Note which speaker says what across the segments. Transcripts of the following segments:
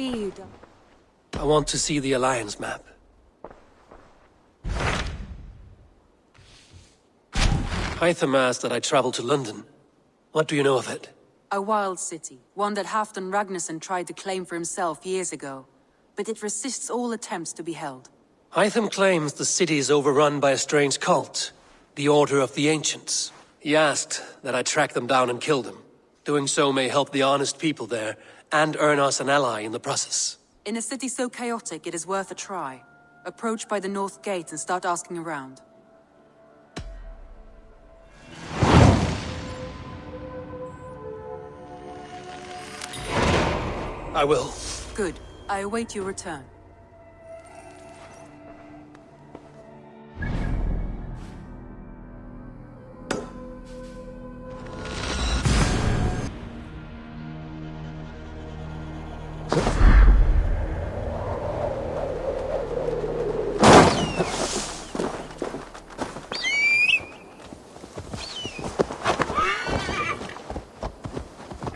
Speaker 1: see you, Doc.
Speaker 2: I want to see the Alliance map. Hytham asked that I travel to London. What do you know of it?
Speaker 3: A wild city, one that Halfdan Ragnarsson tried to claim for himself years ago. But it resists all attempts to be held.
Speaker 2: Hytham claims the city is overrun by a strange cult, the Order of the Ancients. He asked that I track them down and kill them. Doing so may help the honest people there, and earn us an ally in the process.
Speaker 3: In a city so chaotic, it is worth a try. Approach by the North Gate and start asking around.
Speaker 2: I will.
Speaker 3: Good. I await your return.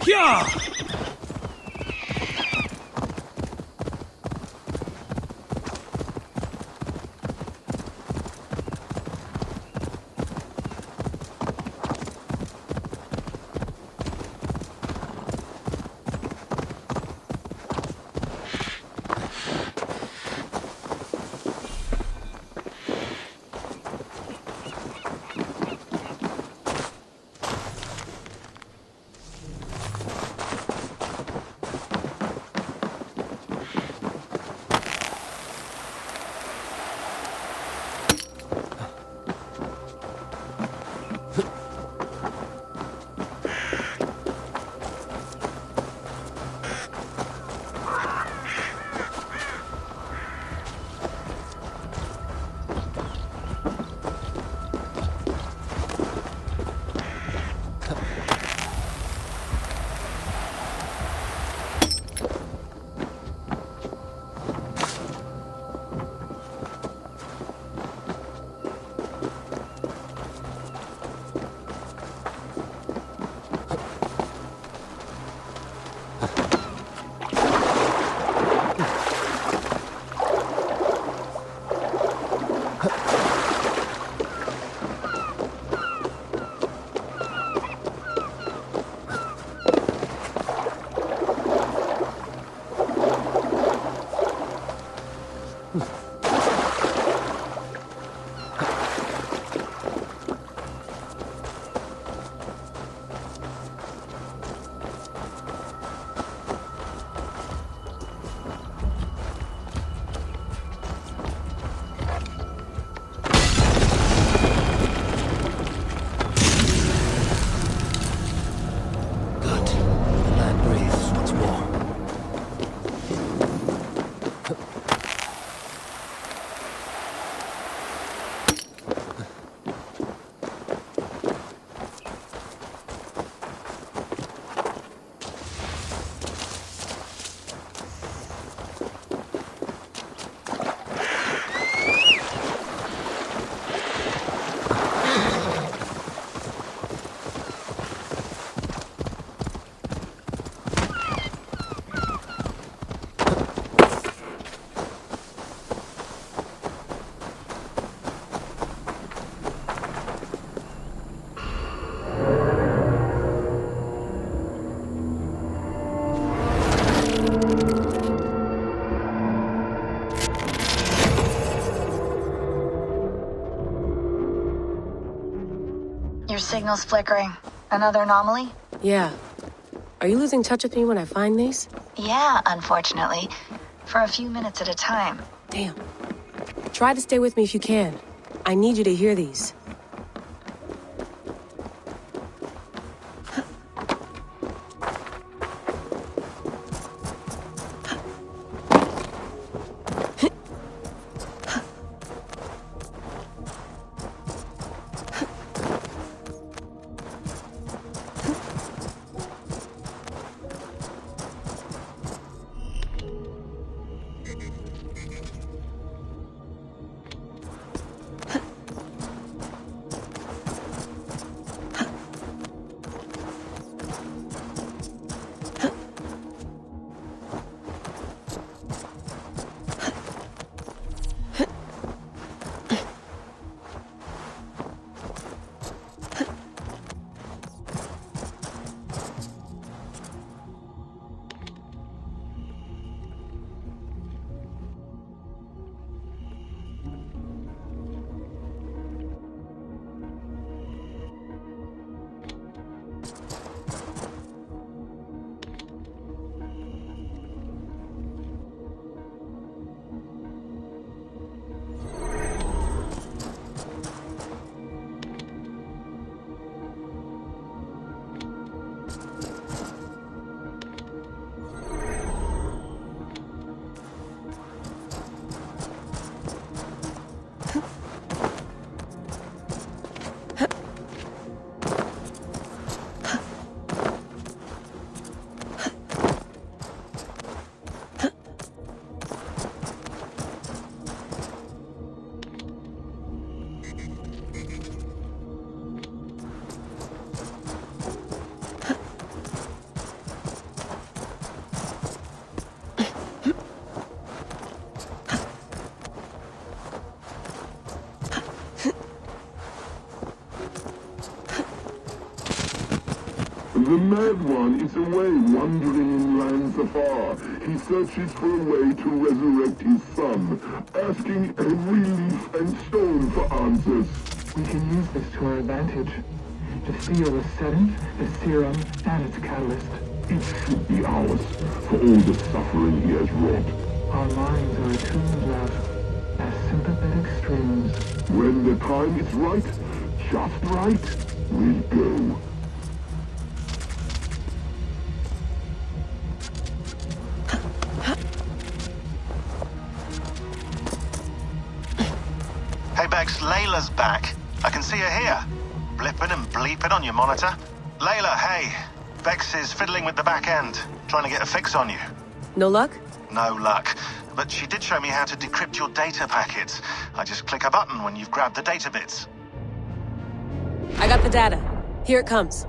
Speaker 2: Yeah!
Speaker 4: Your signal's flickering. Another anomaly?
Speaker 5: Yeah. Are you losing touch with me when I find these?
Speaker 4: Yeah, unfortunately. For a few minutes at a time.
Speaker 5: Damn. Try to stay with me if you can. I need you to hear these.
Speaker 1: The Mad One is away wandering in lands afar. He searches for a way to resurrect his son, asking every leaf and stone for answers.
Speaker 6: We can use this to our advantage. To steal the serum, the serum, and its catalyst.
Speaker 1: It should be ours, for all the suffering he has wrought.
Speaker 6: Our minds are attuned, love, as sympathetic strings.
Speaker 1: When the time is right, just right, we'll go.
Speaker 7: Hey Bex, Layla's back. I can see her here. Blipping and bleeping on your monitor. Layla, hey. Bex is fiddling with the back end, trying to get a fix on you.
Speaker 5: No luck?
Speaker 7: No luck. But she did show me how to decrypt your data packets. I just click a button when you've grabbed the data bits.
Speaker 5: I got the data. Here it comes.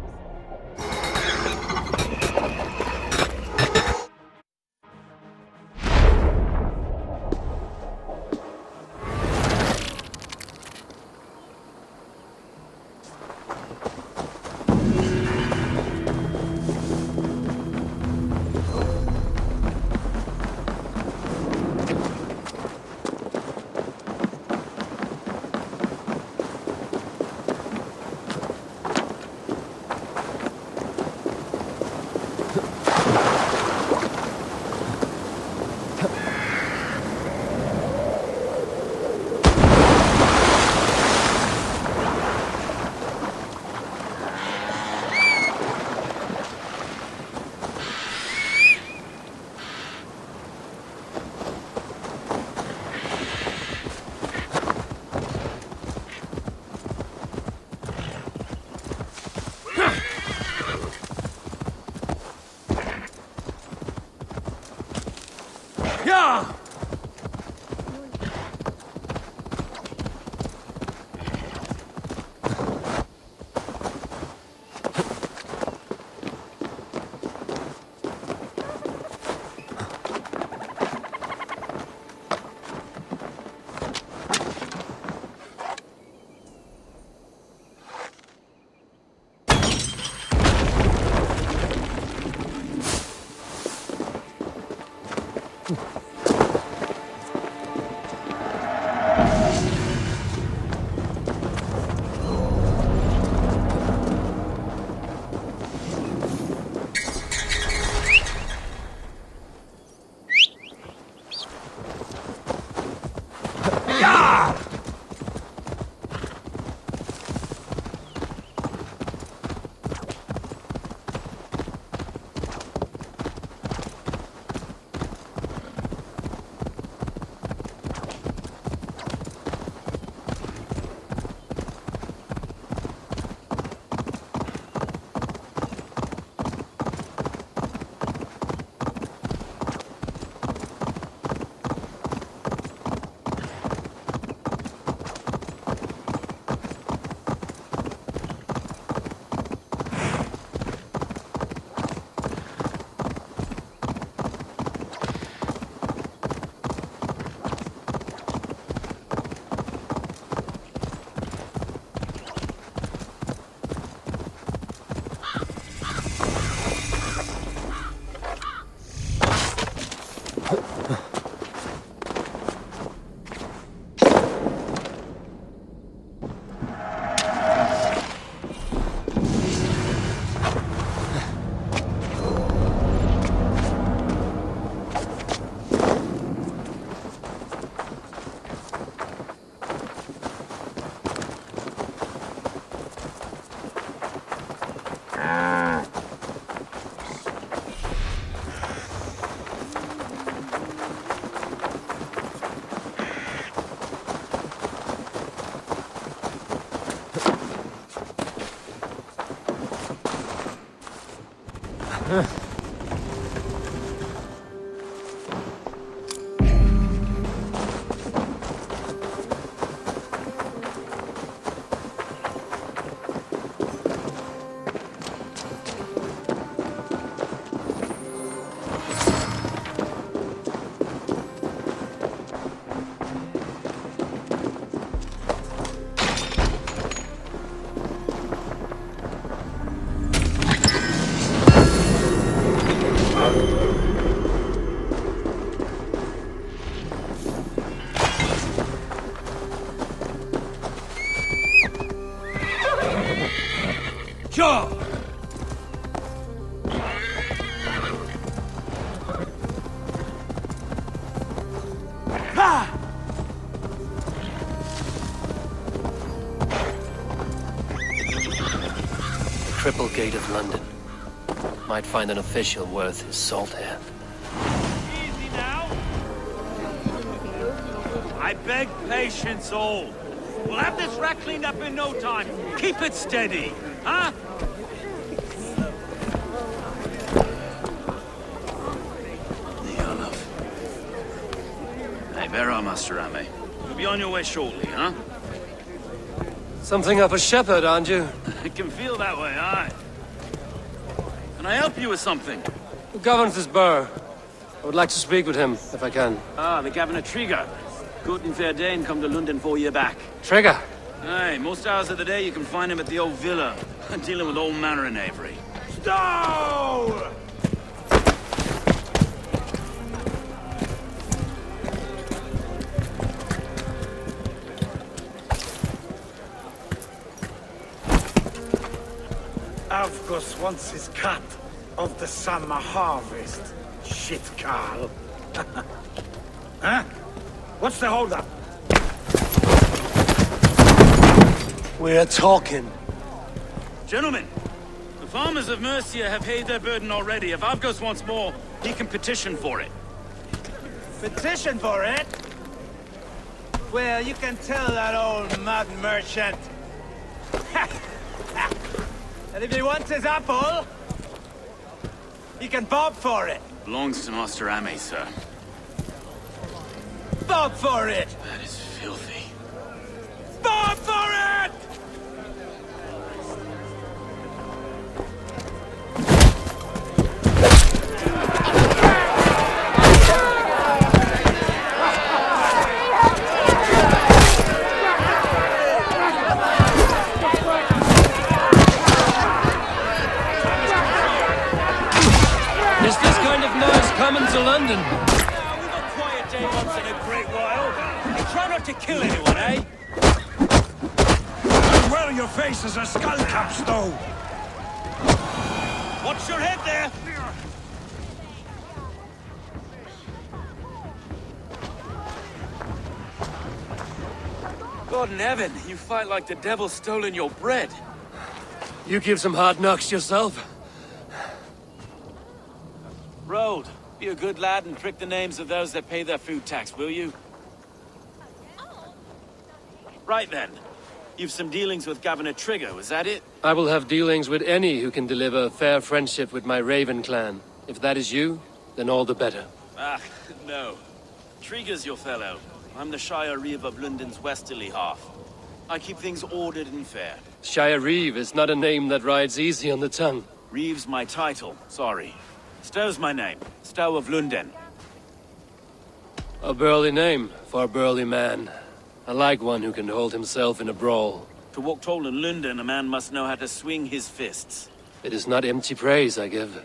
Speaker 2: triple gate of London. Might find an official worth his salt here.
Speaker 8: Easy now. I beg patience, all. We'll have this rat cleaned up in no time. Keep it steady, huh?
Speaker 9: Where are Master Ame?
Speaker 8: You'll be on your way shortly, huh?
Speaker 2: Something of a shepherd, aren't you?
Speaker 8: It can feel that way, aye. Can I help you with something?
Speaker 2: Who governs this burgh? I would like to speak with him, if I can.
Speaker 8: Ah, the Governor Trigger. Good and fair Dane come to London 4 years back.
Speaker 2: Trigger!
Speaker 8: Aye, most hours of the day you can find him at the old villa, dealing with all manner of knavery. Stow!
Speaker 10: Avgus wants his cut of the summer harvest. Shit, Carl. Huh? What's the holdup?
Speaker 2: We're talking.
Speaker 8: Gentlemen, the farmers of Mercia have paid their burden already. If Avgus wants more, he can petition for it.
Speaker 10: Petition for it? Well, you can tell that old mud merchant. And if he wants his apple, he can bob for it.
Speaker 8: Belongs to Master Ame, sir.
Speaker 10: Bob for it!
Speaker 8: That is filthy.
Speaker 10: Bob for it!
Speaker 2: Is this kind of noise common to London?
Speaker 8: We've a quiet day once in a great while. And try not to kill anyone, eh?
Speaker 10: Well, your face is a skull capstone.
Speaker 8: Watch your head there! God in heaven, you fight like the devil's stolen your bread.
Speaker 2: You give some hard knocks yourself?
Speaker 8: Road, be a good lad and prick the names of those that pay their food tax, will you? Right then. You've some dealings with Governor Trigger, was that it?
Speaker 2: I will have dealings with any who can deliver a fair friendship with my Raven clan. If that is you, then all the better.
Speaker 8: Ah, no. Trigger's your fellow. I'm the Shire Reeve of London's westerly half. I keep things ordered and fair.
Speaker 2: Shire Reeve is not a name that rides easy on the tongue.
Speaker 8: Reeve's my title, sorry. Stow's my name. Stow of London.
Speaker 2: A burly name for a burly man. I like one who can hold himself in a brawl.
Speaker 8: To walk tall in London, a man must know how to swing his fists.
Speaker 2: It is not empty praise I give.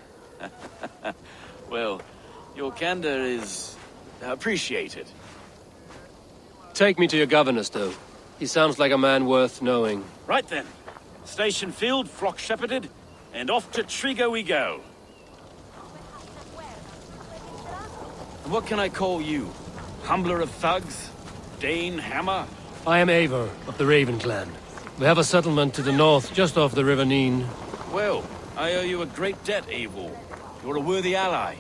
Speaker 8: Well, your candor is appreciated.
Speaker 2: Take me to your governor, Stow. He sounds like a man worth knowing.
Speaker 8: Right then. Station filled, flock shepherded, and off to Trigger we go. And what can I call you? Humbler of thugs? Dane Hammer?
Speaker 2: I am Eivor of the Raven clan. We have a settlement to the north, just off the River Neen.
Speaker 8: Well, I owe you a great debt, Eivor. You're a worthy ally.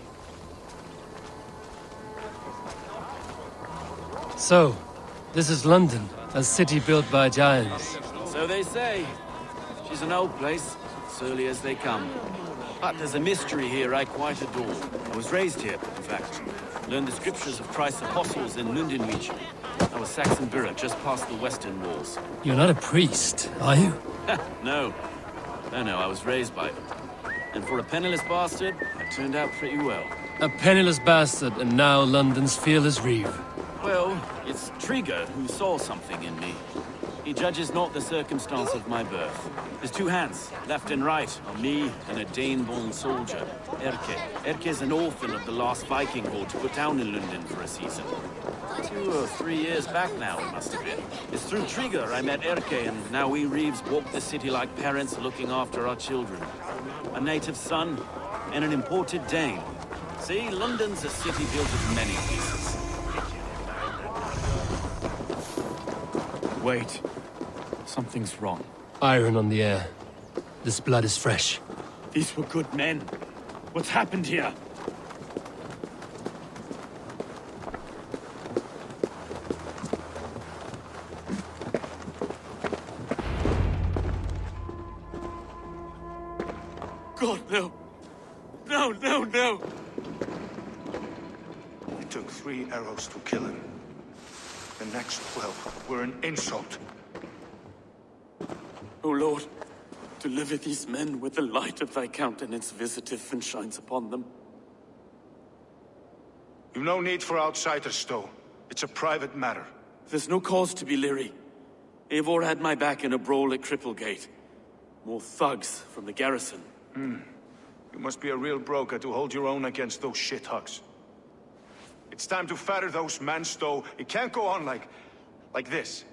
Speaker 2: So, this is London, a city built by giants.
Speaker 8: So they say. She's an old place, surly as they come. But there's a mystery here I quite adore. I was raised here, in fact. Learned the scriptures of Christ's apostles in London region. I was Saxon Borough, just past the western walls.
Speaker 2: You're not a priest, are you?
Speaker 8: No. No, I was raised by them. And for a penniless bastard, I turned out pretty well.
Speaker 2: A penniless bastard, and now London's fearless Reeve.
Speaker 8: Well, it's Trigger who saw something in me. He judges not the circumstance of my birth. His two hands, left and right, are me and a Dane-born soldier, Erke. Erke's an orphan of the last Viking horde put down in London for a season. 2 or 3 years back now, it must have been. It's through Trigger I met Erke, and now we Reeves walk the city like parents looking after our children. A native son and an imported Dane. See, London's a city built of many pieces. Wait. Something's wrong.
Speaker 2: Iron on the air. This blood is fresh.
Speaker 8: These were good men. What's happened here? God, no. No.
Speaker 10: It took 3 arrows to kill him. The next 12 were an insult.
Speaker 8: O Lord, deliver these men with the light of thy countenance visitive and shines upon them.
Speaker 10: You've no need for outsiders, though. It's a private matter.
Speaker 8: There's no cause to be leery. Eivor had my back in a brawl at Cripplegate. More thugs from the garrison.
Speaker 10: You must be a real broker to hold your own against those shithugs. It's time to fetter those men, Stowe. It can't go on like this.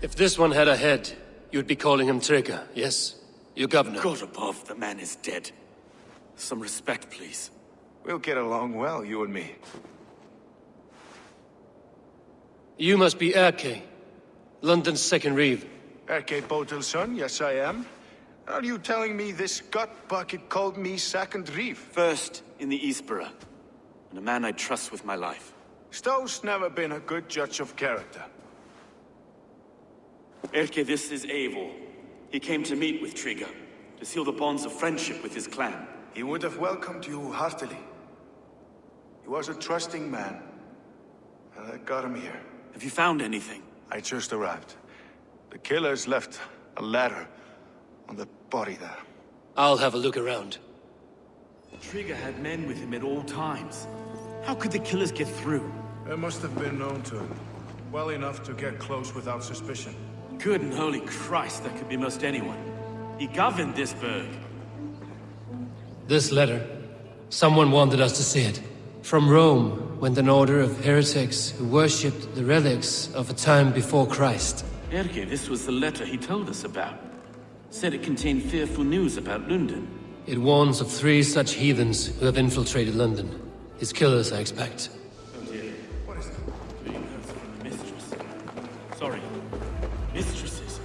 Speaker 2: If this one had a head, you'd be calling him Trigger, yes? Your governor.
Speaker 8: God above, the man is dead. Some respect, please.
Speaker 10: We'll get along well, you and me.
Speaker 2: You must be Erke, London's second reeve.
Speaker 10: Erke Botel's son, yes I am. Are you telling me this gut bucket called me second reeve?
Speaker 8: First in the Eastborough, and a man I trust with my life.
Speaker 10: Stowe's never been a good judge of character.
Speaker 8: Erke, this is Eivor. He came to meet with Trigger, to seal the bonds of friendship with his clan.
Speaker 10: He would have welcomed you heartily. He was a trusting man, and I got him here.
Speaker 8: Have you found anything?
Speaker 10: I just arrived. The killers left a letter on the body there.
Speaker 2: I'll have a look around.
Speaker 8: Trigger had men with him at all times. How could the killers get through?
Speaker 10: They must have been known to him. Well enough to get close without suspicion.
Speaker 8: Good and holy Christ, that could be most anyone. He governed this burg.
Speaker 2: This letter. Someone wanted us to see it. From Rome went an order of heretics who worshipped the relics of a time before Christ.
Speaker 8: Erke, this was the letter he told us about. Said it contained fearful news about London.
Speaker 2: It warns of 3 such heathens who have infiltrated London. His killers, I expect.
Speaker 8: Oh dear. What is that? 3 notes from the mistress. Sorry. Mistresses.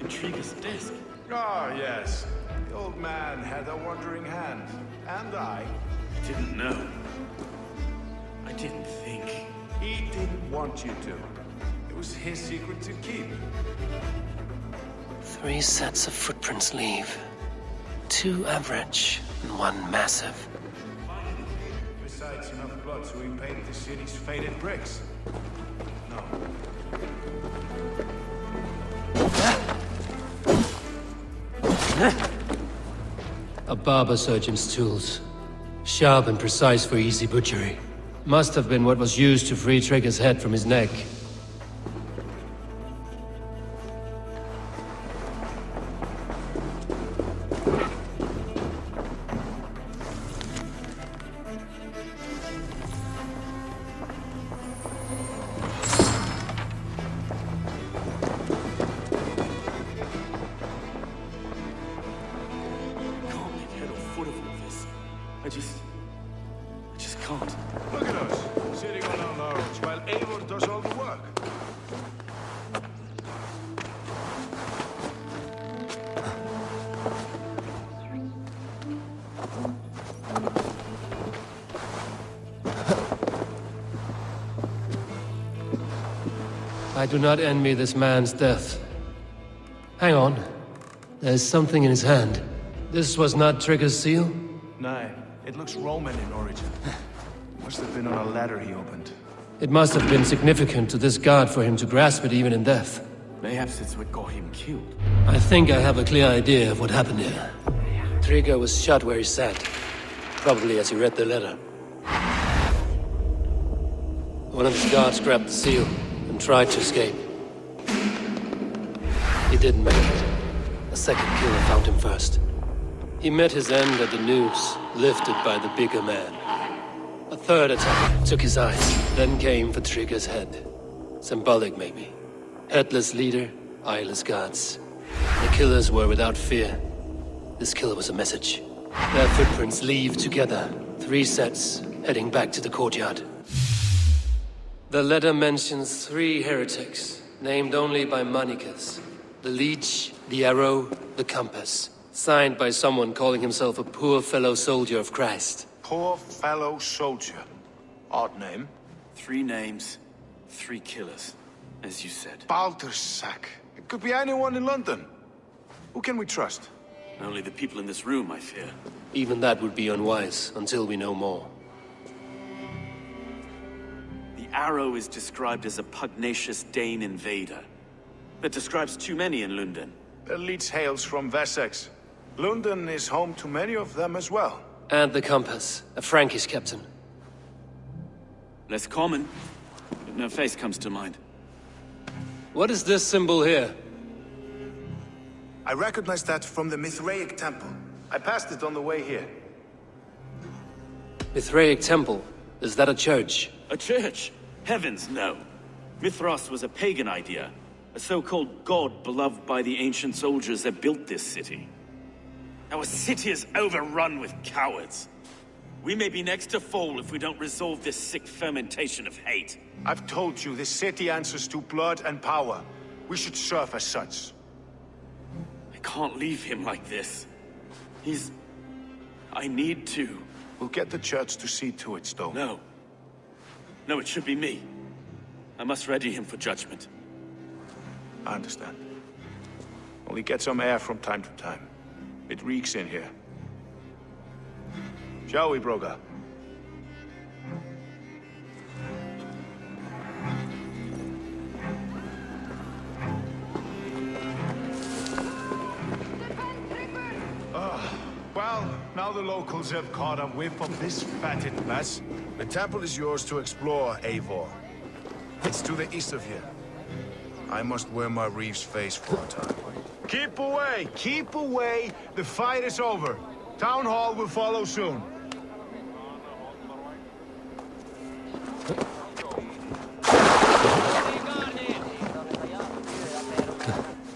Speaker 8: In Trigger's desk.
Speaker 10: Ah, yes. The old man had a wandering hand. And I
Speaker 8: didn't know. I didn't think.
Speaker 10: He didn't want you to. It was his secret to keep.
Speaker 2: 3 sets of footprints leave. 2 average and 1 massive.
Speaker 10: Besides enough blood to repaint the city's faded bricks. No.
Speaker 2: A barber surgeon's tools. Sharp and precise for easy butchery. Must have been what was used to free Trigger's head from his neck.
Speaker 8: I just can't.
Speaker 10: Look at us, sitting on our laurels while Eivor does all the work.
Speaker 2: I do not envy this man's death. Hang on. There's something in his hand. This was not Trigger's seal?
Speaker 10: No, it looks Roman in origin. Must have been on a ladder he opened.
Speaker 2: It must have been significant to this god for him to grasp it even in death.
Speaker 8: Mayhaps it's what got him killed.
Speaker 2: I think I have a clear idea of what happened here. Trigger was shot where he sat. Probably as he read the letter. One of his guards grabbed the seal and tried to escape. He didn't make it. A second killer found him first. He met his end at the noose, lifted by the bigger man. A third attack took his eyes, then came for Trigger's head. Symbolic, maybe. Headless leader, eyeless guards. The killers were without fear. This killer was a message. Their footprints leave together. 3 sets, heading back to the courtyard. The letter mentions 3 heretics, named only by Manicus. The Leech, the Arrow, the Compass. Signed by someone calling himself a poor fellow soldier of Christ.
Speaker 10: Poor fellow soldier. Odd name.
Speaker 8: 3 names, 3 killers, as you said.
Speaker 10: Baldersack. It could be anyone in London. Who can we trust?
Speaker 8: Only the people in this room, I fear.
Speaker 2: Even that would be unwise, until we know more.
Speaker 8: The Arrow is described as a pugnacious Dane invader. That describes too many in London.
Speaker 10: The Leech hails from Wessex. London is home to many of them as well.
Speaker 2: And the Compass, a Frankish captain.
Speaker 8: Less common, but no face comes to mind.
Speaker 2: What is this symbol here?
Speaker 10: I recognize that from the Mithraic Temple. I passed it on the way here.
Speaker 2: Mithraic Temple? Is that a church?
Speaker 8: A church? Heavens, no. Mithras was a pagan idea. A so-called god beloved by the ancient soldiers that built this city. Our city is overrun with cowards. We may be next to fall if we don't resolve this sick fermentation of hate.
Speaker 10: I've told you, this city answers to blood and power. We should serve as such.
Speaker 8: I can't leave him like this. I need to.
Speaker 10: We'll get the church to see to it, Stone.
Speaker 8: No. No, it should be me. I must ready him for judgment.
Speaker 10: I understand. Only get some air from time to time. It reeks in here. Shall we, Broga? Well, now the locals have caught a whiff of this fatted mess. The temple is yours to explore, Eivor. It's to the east of here. I must wear my Reeves face for a time. Keep away! Keep away! The fight is over. Town Hall will follow soon.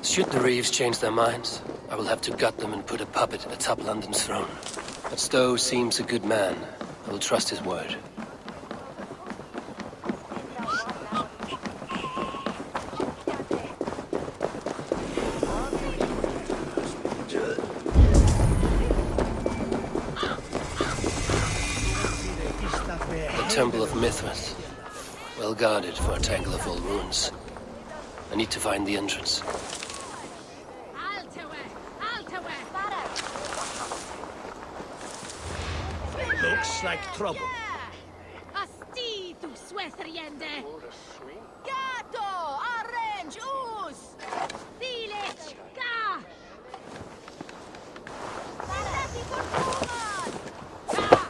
Speaker 2: Should the Reeves change their minds, I will have to gut them and put a puppet atop London's throne. But Stowe seems a good man. I will trust his word. The Temple of Mithras. Well guarded for a tangle of old ruins. I need to find the entrance.
Speaker 10: Looks like trouble.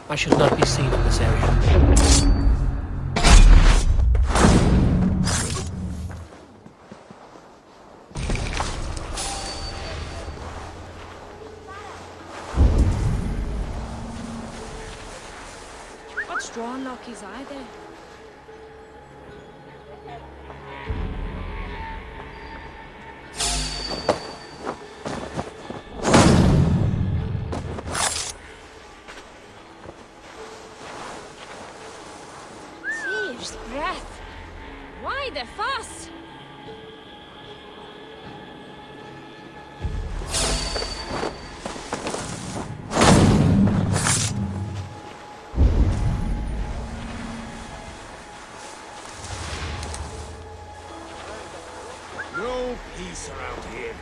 Speaker 2: I should not be seen in this area.
Speaker 5: What straw lockies are there?
Speaker 9: Tears breath. Why the fuss?
Speaker 10: No peace around here.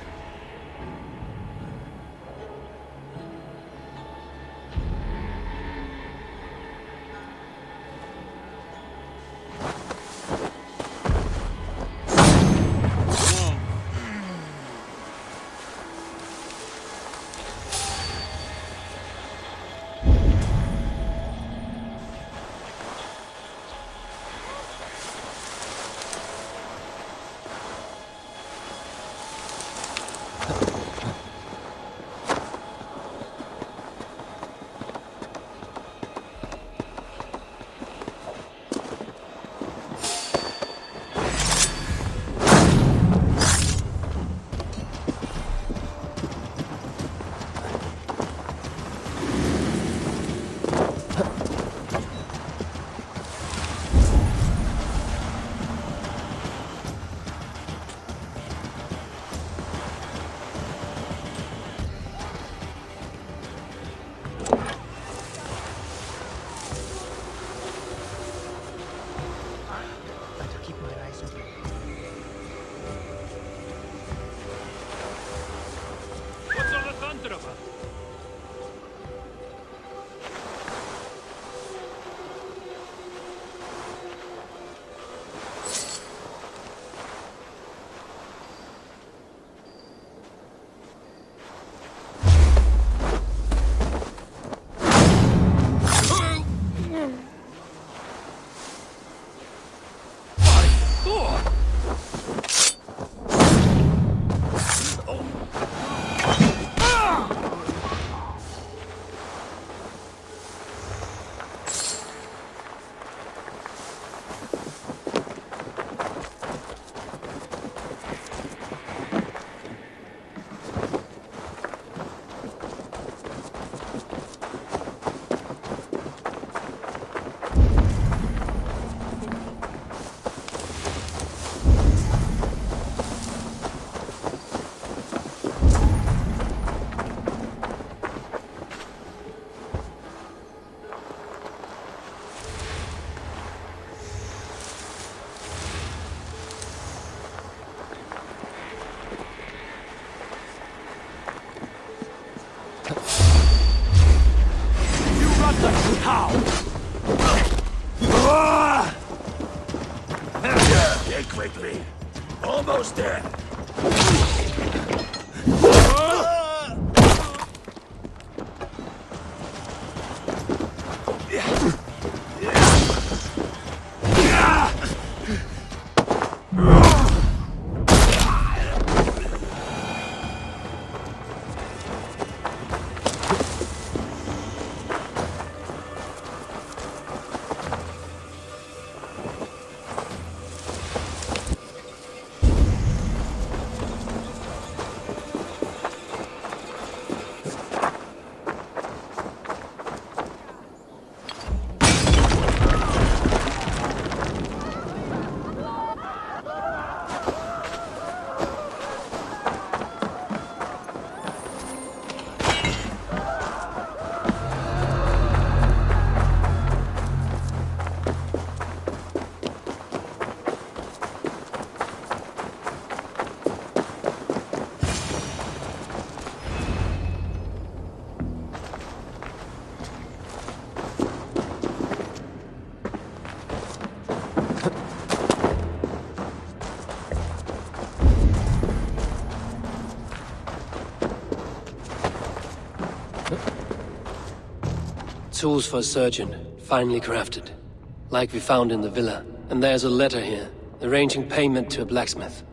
Speaker 8: Let's see how!
Speaker 10: Stay quickly. Almost there.
Speaker 2: Tools for a surgeon, finely crafted. Like we found in the villa. And there's a letter here, arranging payment to a blacksmith.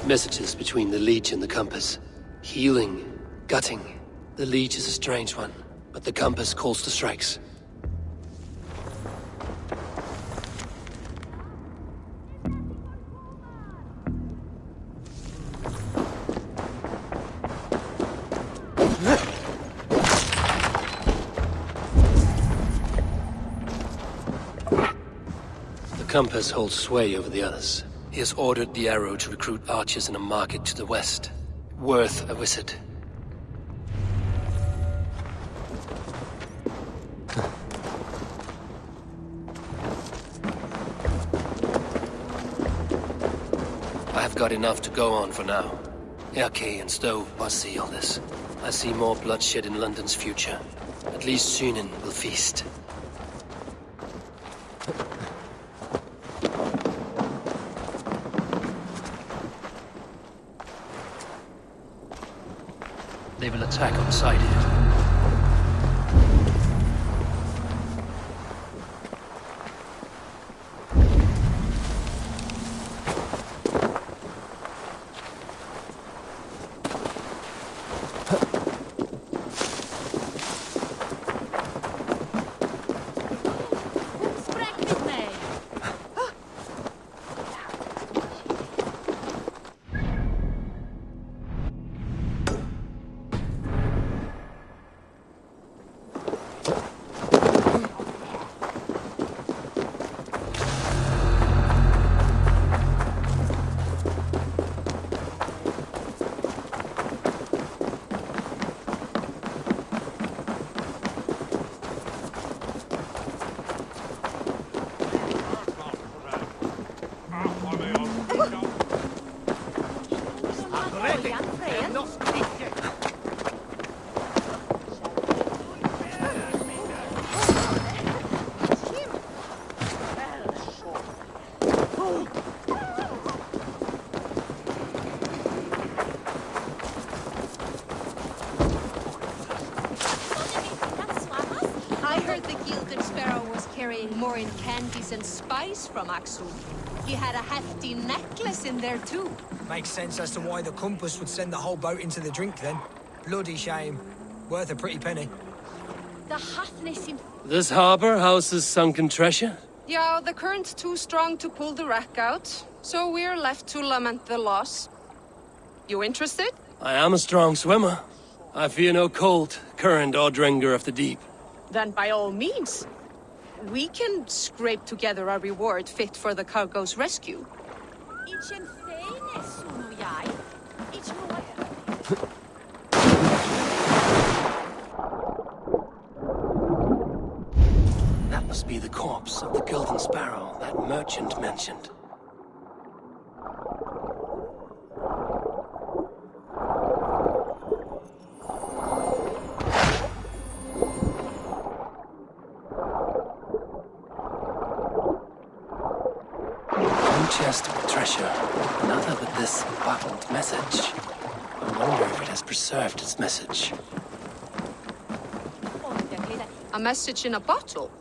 Speaker 2: Messages between the leech and the compass. Healing, gutting. The leech is a strange one, but the compass calls to strikes. The compass holds sway over the others. He has ordered the arrow to recruit archers in a market to the west. Worth a visit. I have got enough to go on for now. Erke and Stove must see all this. I see more bloodshed in London's future. At least Sunan will feast. They will attack on sight here.
Speaker 11: more in candies and spice from Axel. He had a hefty necklace in there too.
Speaker 12: Makes sense as to why the compass would send the whole boat into the drink then. Bloody shame. Worth a pretty penny.
Speaker 11: The Hathnis in...
Speaker 2: This harbor houses sunken treasure?
Speaker 13: Yeah, the current's too strong to pull the wreck out, so we're left to lament the loss. You interested?
Speaker 2: I am a strong swimmer. I fear no cold, current, or drenger of the deep.
Speaker 13: Then by all means. We can scrape together a reward fit for the cargo's rescue.
Speaker 2: That must be the corpse of the Golden Sparrow that merchant mentioned. Chest with treasure, another with this bottled message. I wonder if it has preserved its message.
Speaker 13: A message in a bottle?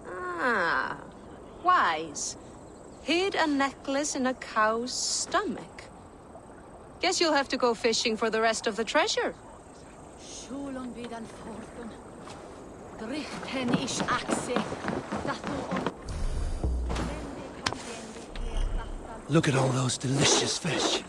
Speaker 13: Ah, wise. Hid a necklace in a cow's stomach. Guess you'll have to go fishing for the rest of the treasure.
Speaker 2: Look at all those delicious fish.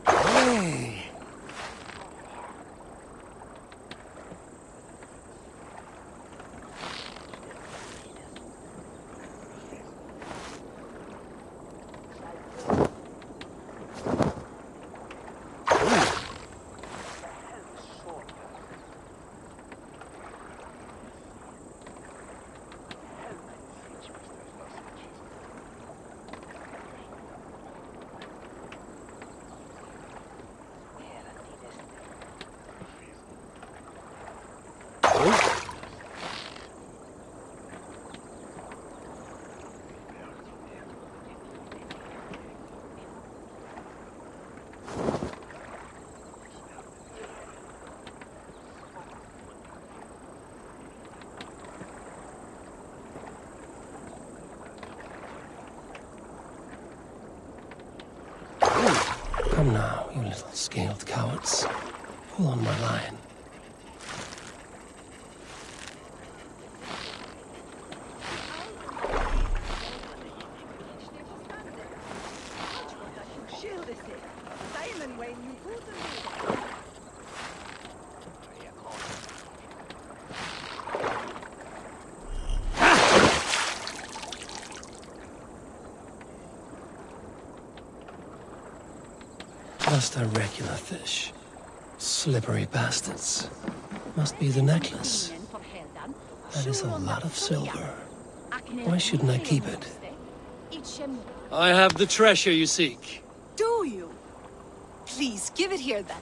Speaker 2: Hey. Come now, you little scaled cowards. Pull on my line. Just a regular fish. Slippery bastards. Must be the necklace. That is a lot of silver. Why shouldn't I keep it? I have the treasure you seek.
Speaker 13: Do you? Please, give it here then.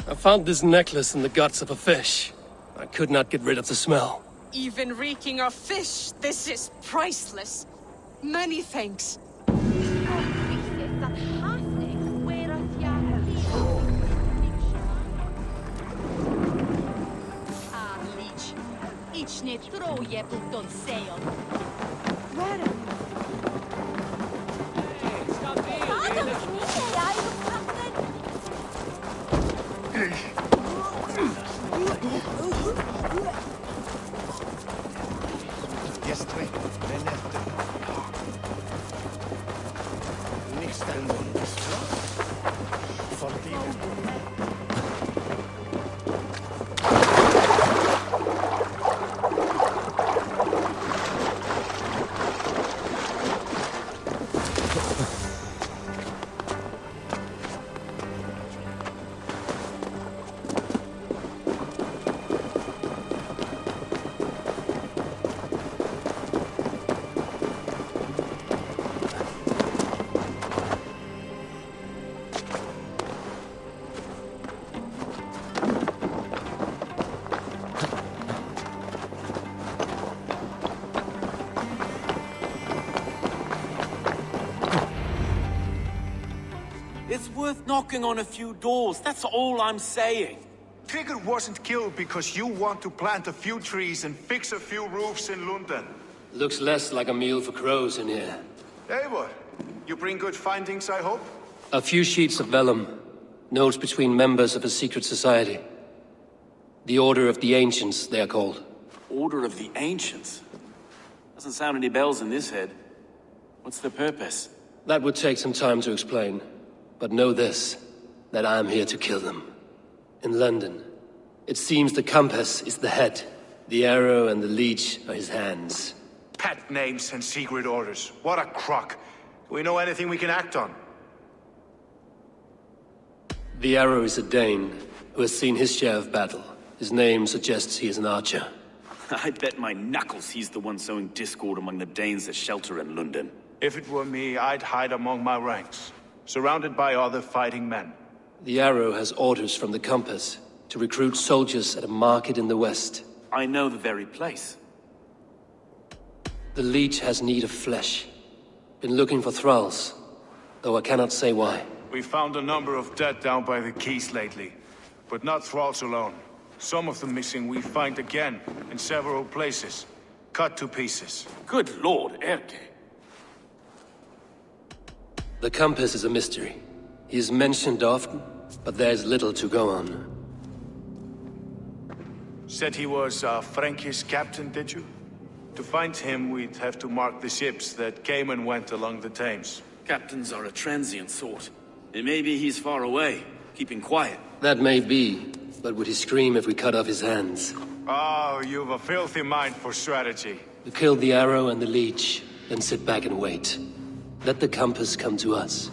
Speaker 2: I found this necklace in the guts of a fish. I could not get rid of the smell.
Speaker 13: Even reeking of fish, this is priceless. Many thanks.
Speaker 8: It's worth knocking on a few doors, that's all I'm saying.
Speaker 10: Trigger wasn't killed because you want to plant a few trees and fix a few roofs in London.
Speaker 2: Looks less like a meal for crows in here.
Speaker 10: Eivor, you bring good findings, I hope?
Speaker 2: A few sheets of vellum. Notes between members of a secret society. The Order of the Ancients, they are called.
Speaker 8: Order of the Ancients? Doesn't sound any bells in this head. What's the purpose?
Speaker 2: That would take some time to explain. But know this, that I am here to kill them. In London, it seems the compass is the head. The arrow and the leech are his hands.
Speaker 10: Pet names and secret orders. What a crock. Do we know anything we can act on?
Speaker 2: The arrow is a Dane, who has seen his share of battle. His name suggests he is an archer.
Speaker 8: I bet my knuckles he's the one sowing discord among the Danes that shelter in London.
Speaker 10: If it were me, I'd hide among my ranks, surrounded by other fighting men.
Speaker 2: The arrow has orders from the compass to recruit soldiers at a market in the west.
Speaker 8: I know the very place.
Speaker 2: The leech has need of flesh. Been looking for thralls, though I cannot say why.
Speaker 10: We found a number of dead down by the quays lately, but not thralls alone. Some of the missing we find again in several places, cut to pieces.
Speaker 8: Good lord, Erke.
Speaker 2: The compass is a mystery. He is mentioned often, but there is little to go on.
Speaker 10: Said he was a Frankish captain, did you? To find him, we'd have to mark the ships that came and went along the Thames.
Speaker 8: Captains are a transient sort. It may be he's far away, keeping quiet.
Speaker 2: That may be, but would he scream if we cut off his hands?
Speaker 10: Oh, you've a filthy mind for strategy.
Speaker 2: We kill the arrow and the leech, then sit back and wait. Let the compass come to us.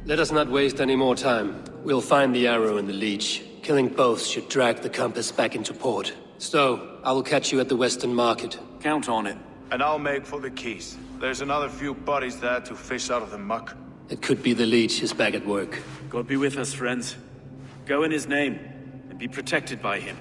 Speaker 2: Let us not waste any more time. We'll find the arrow and the leech. Killing both should drag the compass back into port. So, I will catch you at the Western Market.
Speaker 8: Count on it.
Speaker 10: And I'll make for the quays. There's another few bodies there to fish out of the muck.
Speaker 2: It could be the leech is back at work.
Speaker 8: God be with us, friends. Go in his name, and be protected by him.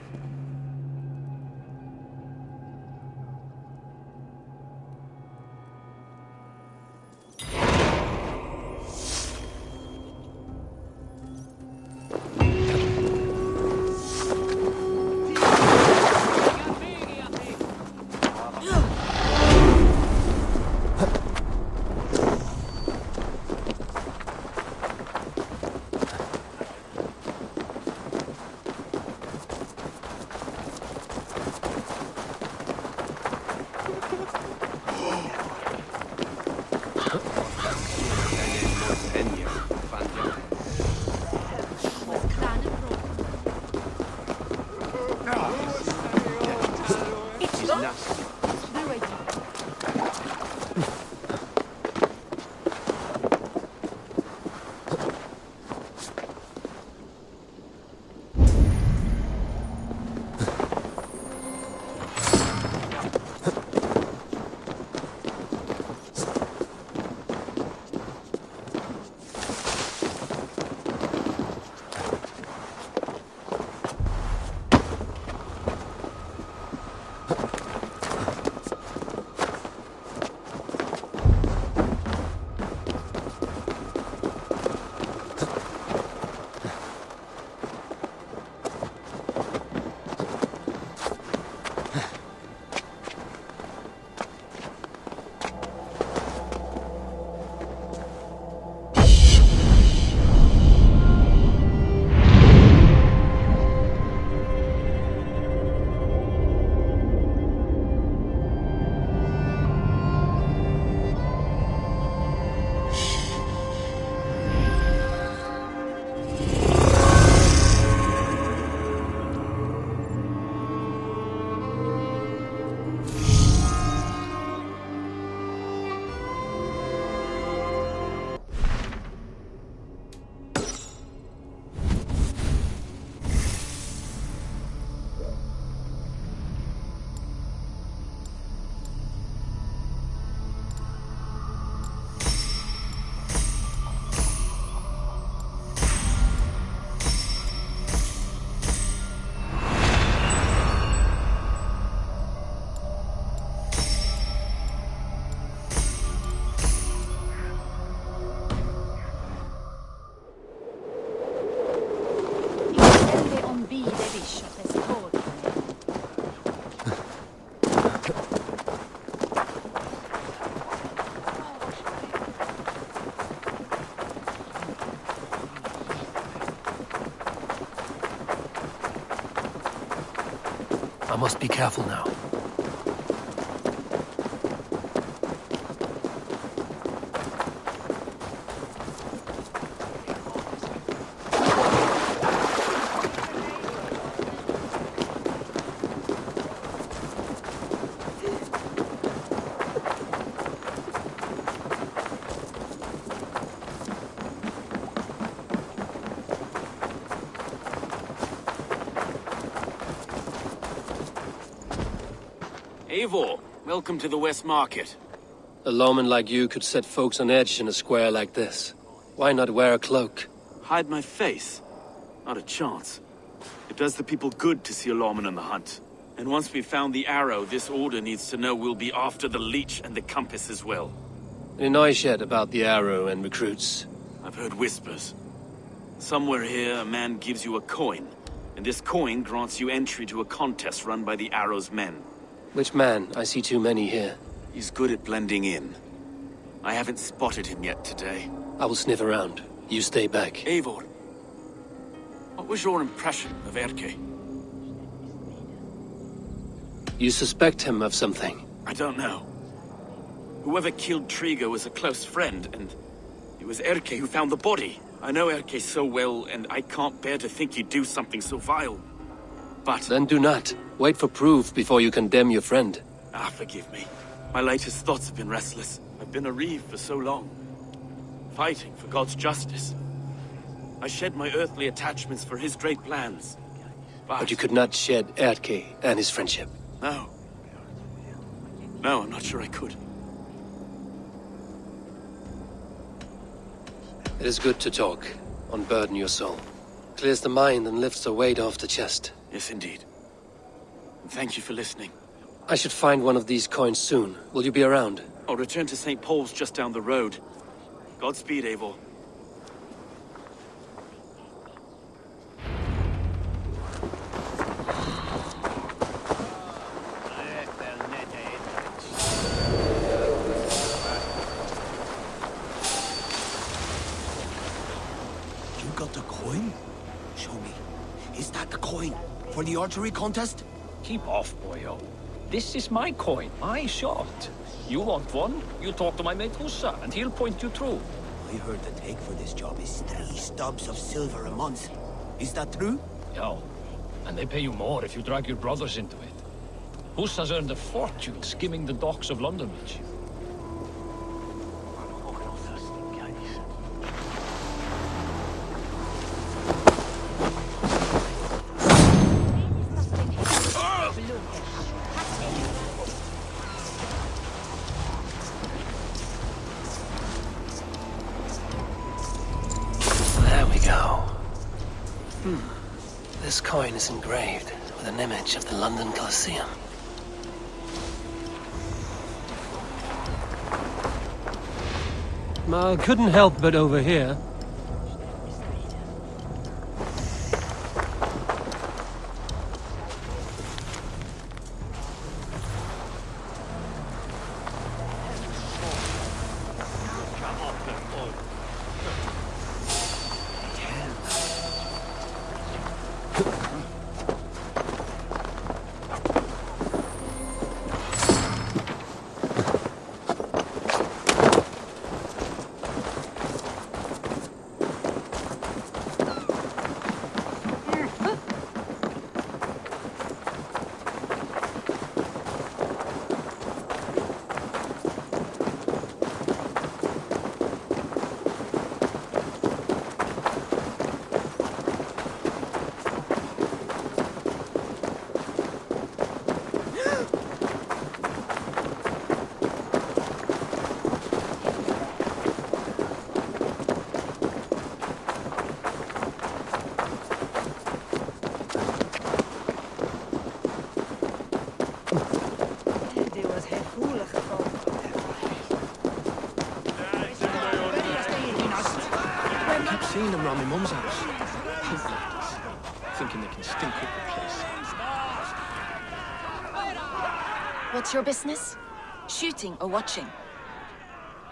Speaker 2: I must be careful now.
Speaker 8: Eivor, welcome to the West Market.
Speaker 2: A lawman like you could set folks on edge in a square like this. Why not wear a cloak?
Speaker 8: Hide my face? Not a chance. It does the people good to see a lawman on the hunt. And once we've found the arrow, this order needs to know we'll be after the leech and the compass as well.
Speaker 2: Any noise yet about the arrow and recruits?
Speaker 8: I've heard whispers. Somewhere here, a man gives you a coin, and this coin grants you entry to a contest run by the arrow's men.
Speaker 2: Which man? I see too many here.
Speaker 8: He's good at blending in. I haven't spotted him yet today.
Speaker 2: I will sniff around. You stay back.
Speaker 8: Eivor, what was your impression of Erke?
Speaker 2: You suspect him of something?
Speaker 8: I don't know. Whoever killed Trigo was a close friend, and it was Erke who found the body. I know Erke so well, and I can't bear to think he'd do something so vile. But...
Speaker 2: Then do not. Wait for proof before you condemn your friend.
Speaker 8: Ah, forgive me. My latest thoughts have been restless. I've been a reeve for so long. Fighting for God's justice. I shed my earthly attachments for his great plans.
Speaker 2: But you could not shed Erke and his friendship.
Speaker 8: No. No, I'm not sure I could.
Speaker 2: It is good to talk. Unburden your soul. Clears the mind and lifts the weight off the chest.
Speaker 8: Yes, indeed. And thank you for listening.
Speaker 2: I should find one of these coins soon. Will you be around?
Speaker 8: I'll return to St. Paul's just down the road. Godspeed, Eivor.
Speaker 14: You got the coin? Show me. Is that the coin? For the archery contest?
Speaker 15: Keep off, boyo. This is my coin, my shot. You want one? You talk to my mate Hussa, and he'll point you through.
Speaker 14: I heard the take for this job is 3 stubs of silver a month. Is that true?
Speaker 15: Yeah. And they pay you more if you drag your brothers into it. Hussa's earned a fortune skimming the docks of London Bridge.
Speaker 2: This coin is engraved with an image of the London Colosseum.
Speaker 16: I couldn't help but overhear.
Speaker 14: Seeing them around my mum's house. Thinking they can stink up the place.
Speaker 17: What's your business? Shooting or watching?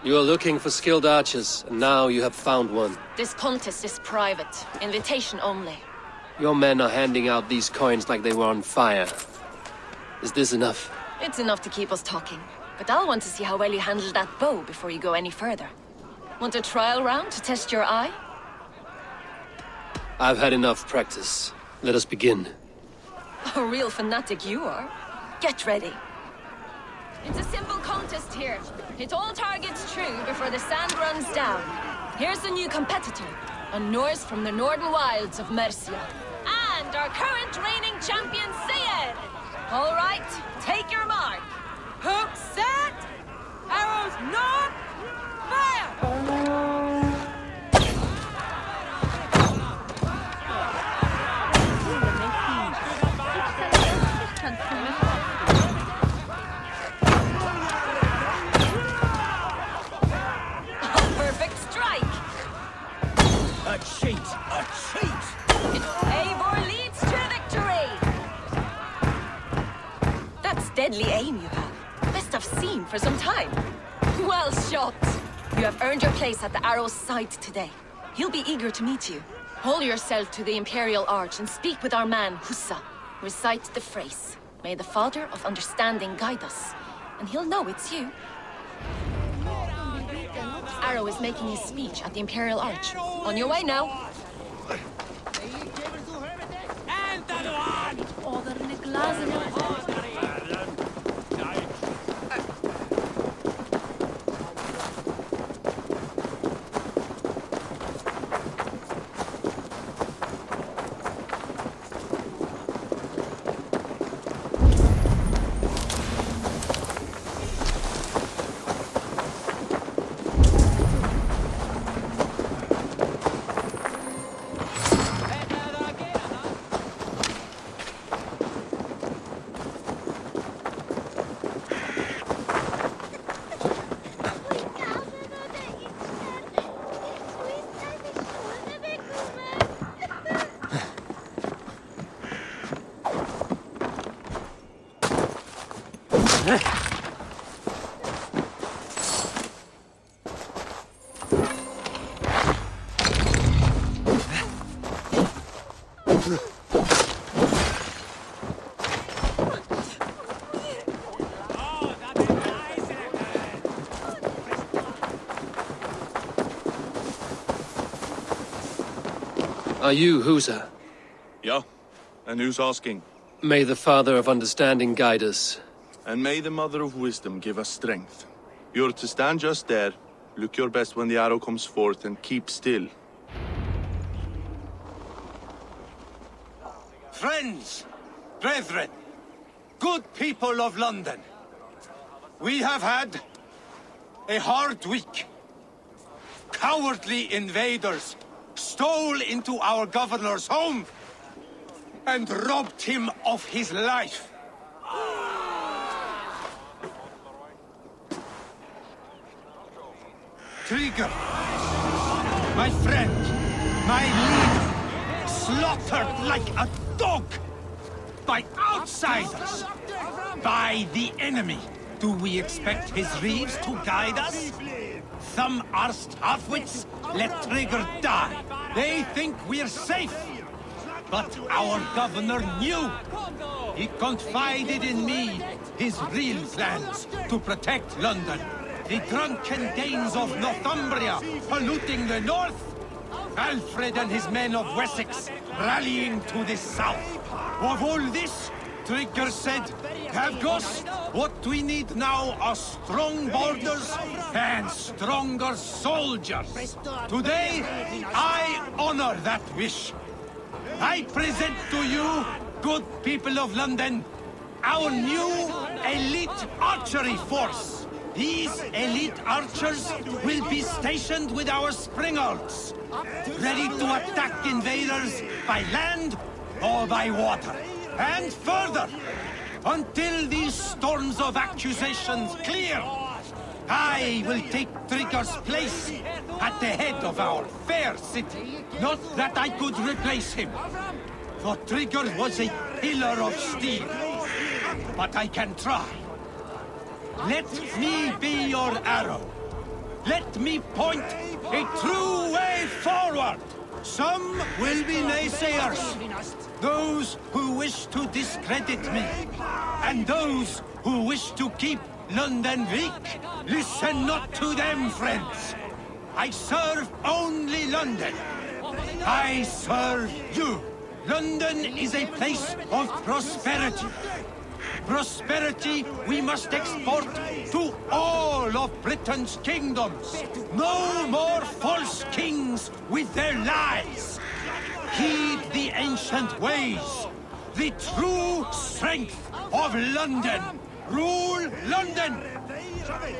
Speaker 2: You are looking for skilled archers, and now you have found one.
Speaker 17: This contest is private. Invitation only.
Speaker 2: Your men are handing out these coins like they were on fire. Is this enough?
Speaker 17: It's enough to keep us talking. But I'll want to see how well you handle that bow before you go any further. Want a trial round to test your eye?
Speaker 2: I've had enough practice. Let us begin.
Speaker 17: A real fanatic you are. Get ready. It's a simple contest here. Hit all targets true before the sand runs down. Here's the new competitor, a Norse from the northern wilds of Mercia. And our current reigning champion, Sayed! All right, take your mark.
Speaker 11: Hook set! Arrows not! Fire!
Speaker 17: Perfect strike!
Speaker 15: A cheat! A cheat!
Speaker 17: Eivor leads to victory! That's deadly aim you have. Best I've seen for some time. Well shot! You have earned your place at the Arrow's side today. He'll be eager to meet you. Hold yourself to the Imperial Arch and speak with our man, Hussa. Recite the phrase. May the Father of Understanding guide us. And he'll know it's you. Arrow is making his speech at the Imperial Arch. On your way now.
Speaker 2: Are you Husa?
Speaker 18: Yeah. And who's asking?
Speaker 2: May the Father of Understanding guide us.
Speaker 18: And may the Mother of Wisdom give us strength. You're to stand just there, look your best when the arrow comes forth, and keep still.
Speaker 19: Friends, brethren, good people of London, we have had a hard week. Cowardly invaders stole into our governor's home and robbed him of his life. Trigger, my friend, my leader, slaughtered like a dog by outsiders, by the enemy. Do we expect his reeves to guide us? Some arsed halfwits let Trigger die. They think we're safe. But our governor knew. He confided in me his real plans to protect London. The drunken Danes of Northumbria polluting the north. Alfred and his men of Wessex rallying to the south. Of all this, Trigger said, Havgos, what we need now are strong borders and stronger soldiers. Today, I honor that wish. I present to you, good people of London, our new elite archery force. These elite archers will be stationed with our springalds, ready to attack invaders by land or by water. And further, until these storms of accusations clear, I will take Trigger's place at the head of our fair city. Not that I could replace him, for Trigger was a pillar of steel. But I can try. Let me be your arrow. Let me point a true way forward. Some will be naysayers, those who wish to discredit me. And those who wish to keep London weak, listen not to them, friends. I serve only London. I serve you. London is a place of prosperity. Prosperity we must export to all of Britain's kingdoms. No more false kings with their lies. Heed the ancient ways. The true strength of London. Rule London.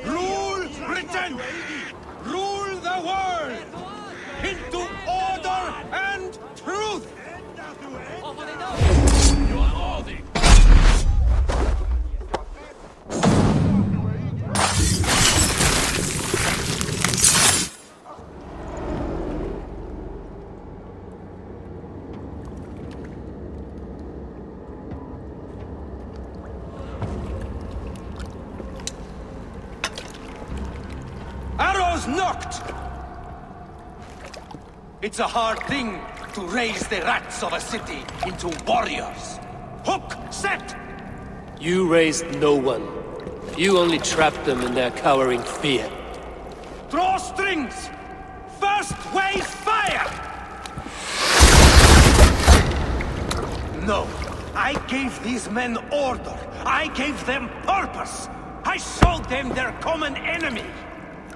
Speaker 19: Rule Britain. Rule the world into order and truth.
Speaker 15: You are all the...
Speaker 19: Arrows knocked! It's a hard thing to raise the rats of a city into warriors. Hook set!
Speaker 2: You raised no one. You only trapped them in their cowering fear.
Speaker 19: Draw strings! First wave fire! No, I gave these men order. I gave them purpose. I showed them their common enemy.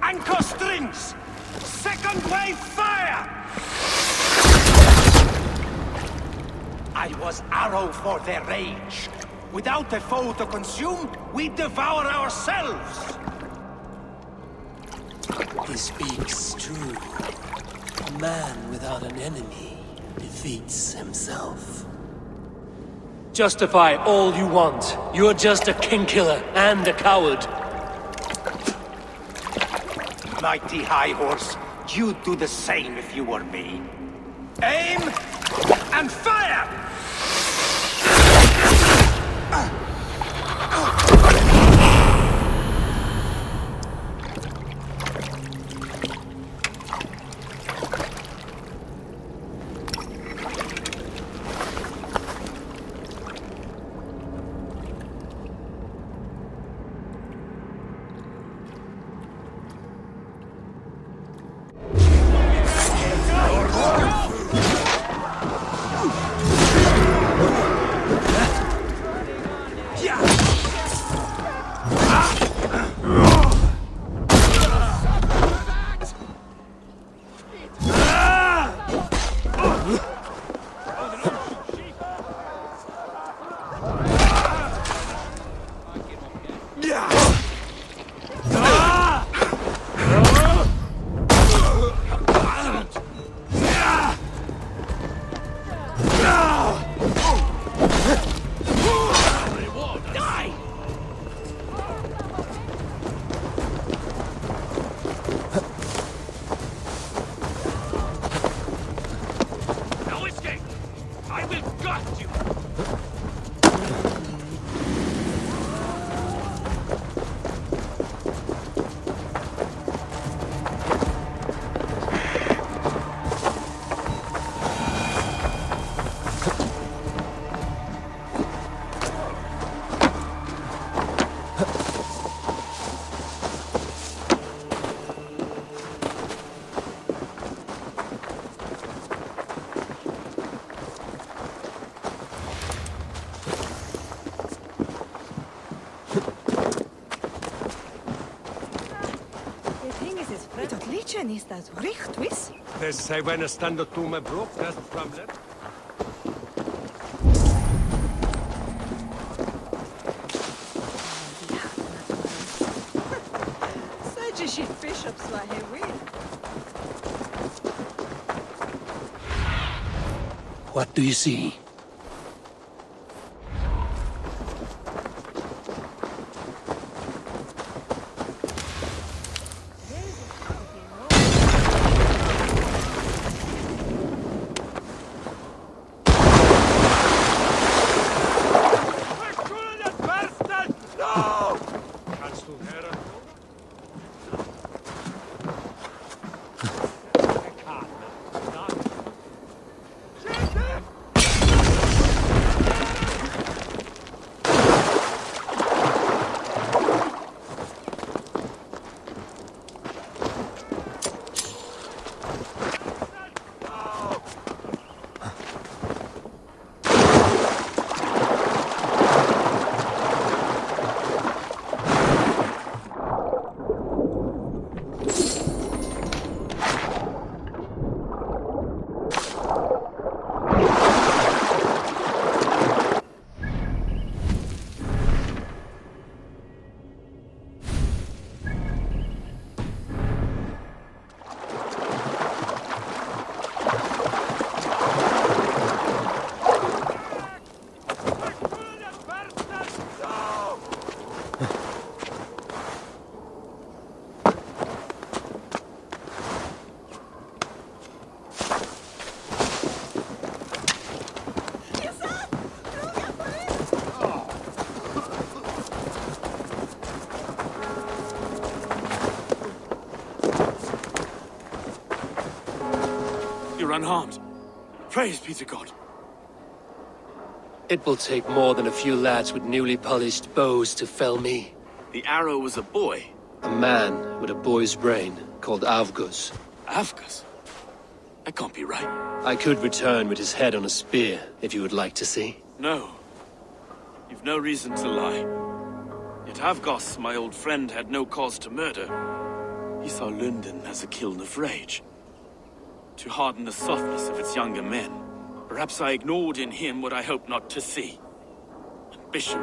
Speaker 19: Anchor strings! Second wave fire! I was arrow for their rage. Without a foe to consume, we devour ourselves.
Speaker 2: He speaks true. A man without an enemy defeats himself. Justify all you want. You're just a king-killer and a coward.
Speaker 19: Mighty High Horse, you'd do the same if you were me. Aim and fire!
Speaker 20: Is that recht, wis?
Speaker 19: They say when a stand to me broke, that's the problem.
Speaker 20: Such a shit bishop Swahili.
Speaker 2: What do you see?
Speaker 8: you're unharmed. Praise be to God.
Speaker 2: It will take more than a few lads with newly polished bows to fell me.
Speaker 8: The arrow was a boy.
Speaker 2: A man with a boy's brain, called Avgus.
Speaker 8: Avgus? That can't be right.
Speaker 2: I could return with his head on a spear, if you would like to see.
Speaker 8: No. You've no reason to lie. Yet Avgos, my old friend, had no cause to murder. He saw London as a kiln of rage. To harden the softness of its younger men. Perhaps I ignored in him what I hoped not to see. Ambition,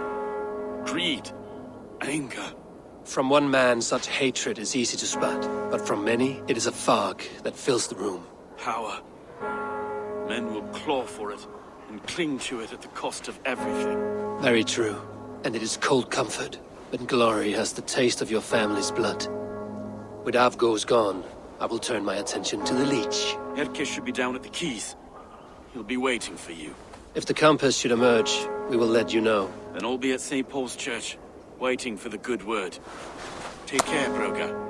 Speaker 8: greed, anger.
Speaker 2: From one man, such hatred is easy to spot, but from many, it is a fog that fills the room.
Speaker 8: Power. Men will claw for it, and cling to it at the cost of everything.
Speaker 2: Very true. And it is cold comfort, when glory has the taste of your family's blood. With Avgos gone, I will turn my attention to the Leech.
Speaker 8: Erke should be down at the keys. He'll be waiting for you.
Speaker 2: If the compass should emerge, we will let you know.
Speaker 8: Then I'll be at St. Paul's Church, waiting for the good word. Take care, Broga.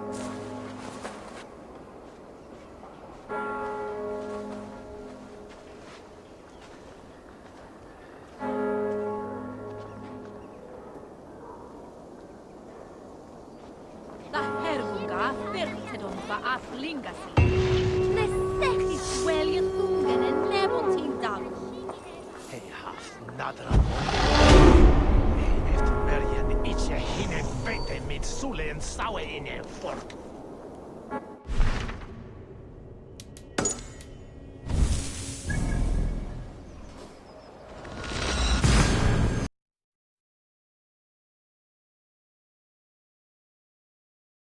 Speaker 19: Efter början itse hinner bete mit sulen saue in en fork.